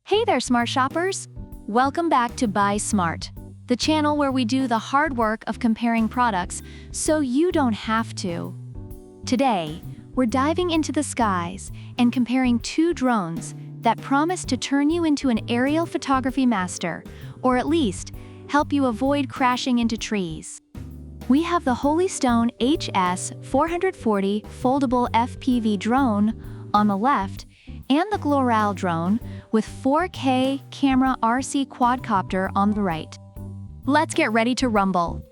Hey there, smart shoppers! Welcome back to Buy Smart, the channel where we do the hard work of comparing products so you don't have to. Today, we're diving into the skies and comparing two drones that promise to turn you into an aerial photography master, or at least help you avoid crashing into trees. We have the Holystone HS440 foldable FPV drone on the left and the Gloral drone with 4K Camera RC Quadcopter on the right. Let's get ready to rumble.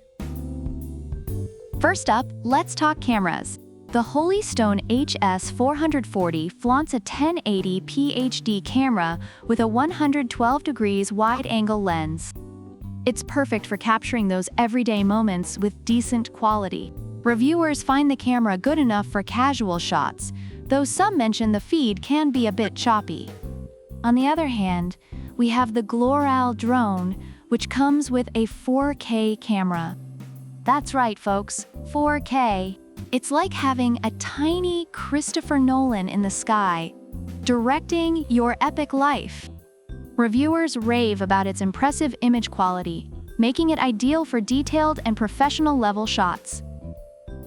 First up, let's talk cameras. The Holystone HS440 flaunts a 1080p HD camera with a 112 degrees wide-angle lens. It's perfect for capturing those everyday moments with decent quality. Reviewers find the camera good enough for casual shots, though some mention the feed can be a bit choppy. On the other hand, we have the Gloral drone, which comes with a 4K camera. That's right, folks, 4K. It's like having a tiny Christopher Nolan in the sky, directing your epic life. Reviewers rave about its impressive image quality, making it ideal for detailed and professional-level shots.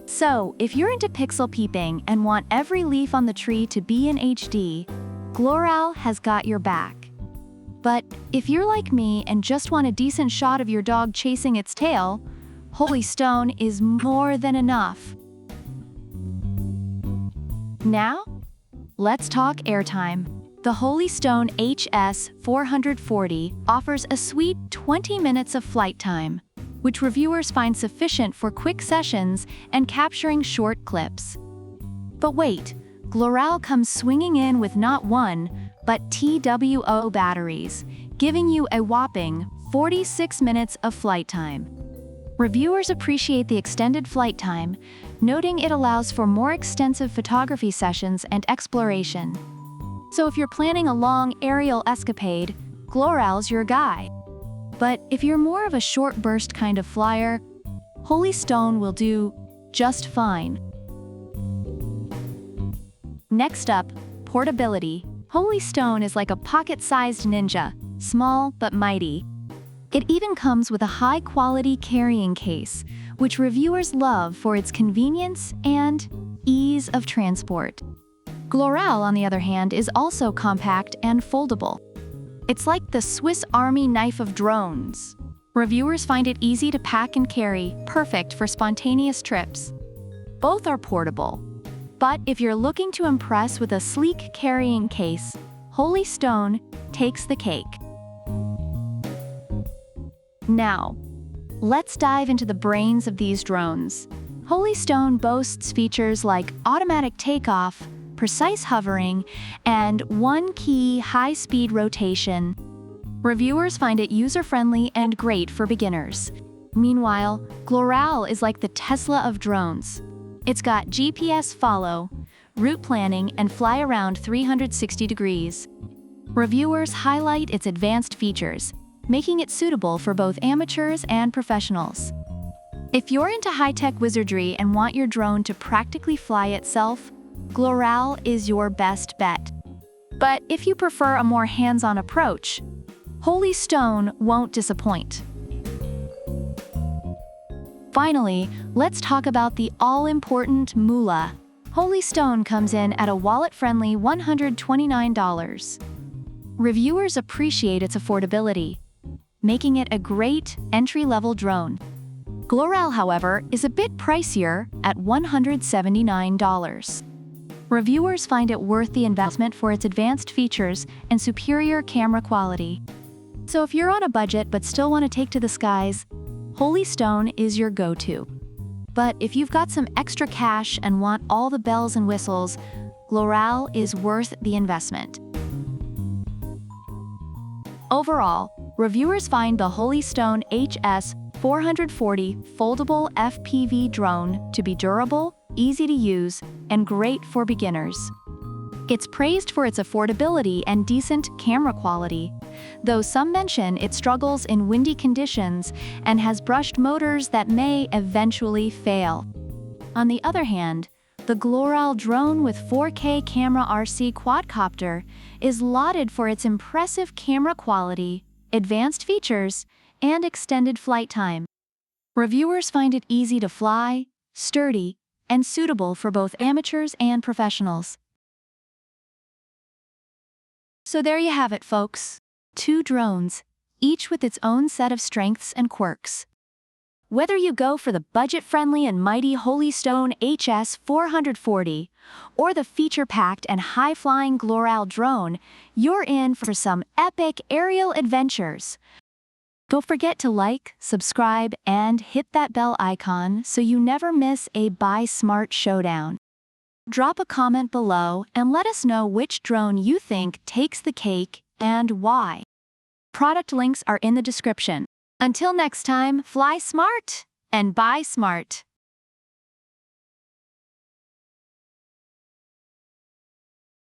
So, if you're into pixel peeping and want every leaf on the tree to be in HD, Gloral has got your back. But if you're like me and just want a decent shot of your dog chasing its tail, Holystone is more than enough. Now, let's talk airtime. The Holystone HS440 offers a sweet 20 minutes of flight time, which reviewers find sufficient for quick sessions and capturing short clips. But wait, Gloral comes swinging in with not one, but TWO batteries, giving you a whopping 46 minutes of flight time. Reviewers appreciate the extended flight time, noting it allows for more extensive photography sessions and exploration. So if you're planning a long aerial escapade, Gloral's your guy. But if you're more of a short burst kind of flyer, Holystone will do just fine. Next up, portability. Holystone is like a pocket-sized ninja, small but mighty. It even comes with a high-quality carrying case, which reviewers love for its convenience and ease of transport. Gloral, on the other hand, is also compact and foldable. It's like the Swiss Army knife of drones. Reviewers find it easy to pack and carry, perfect for spontaneous trips. Both are portable. But if you're looking to impress with a sleek carrying case, Holystone takes the cake. Now, let's dive into the brains of these drones. Holystone boasts features like automatic takeoff, precise hovering, and one-key high-speed rotation. Reviewers find it user-friendly and great for beginners. Meanwhile, Gloral is like the Tesla of drones. It's got GPS follow, route planning, and fly around 360 degrees. Reviewers highlight its advanced features, making it suitable for both amateurs and professionals. If you're into high-tech wizardry and want your drone to practically fly itself, Gloral is your best bet. But if you prefer a more hands-on approach, Holystone won't disappoint. Finally, let's talk about the all-important moolah. Holystone comes in at a wallet-friendly $129. Reviewers appreciate its affordability, making it a great entry-level drone. Gloral, however, is a bit pricier at $179. Reviewers find it worth the investment for its advanced features and superior camera quality. So if you're on a budget but still want to take to the skies, Holystone is your go-to. But if you've got some extra cash and want all the bells and whistles, Gloral is worth the investment. Overall, reviewers find the Holystone HS440 foldable FPV drone to be durable, easy to use, and great for beginners. It's praised for its affordability and decent camera quality, though some mention it struggles in windy conditions and has brushed motors that may eventually fail. On the other hand, The Gloral drone with 4K Camera RC Quadcopter is lauded for its impressive camera quality, advanced features, and extended flight time. Reviewers find it easy to fly, sturdy, and suitable for both amateurs and professionals. So there you have it, folks. 2 drones, each with its own set of strengths and quirks. Whether you go for the budget-friendly and mighty Holystone HS440 or the feature-packed and high-flying Gloral drone, you're in for some epic aerial adventures. Don't forget to like, subscribe, and hit that bell icon so you never miss a Buy Smart showdown. Drop a comment below and let us know which drone you think takes the cake and why. Product links are in the description. Until next time, fly smart and buy smart.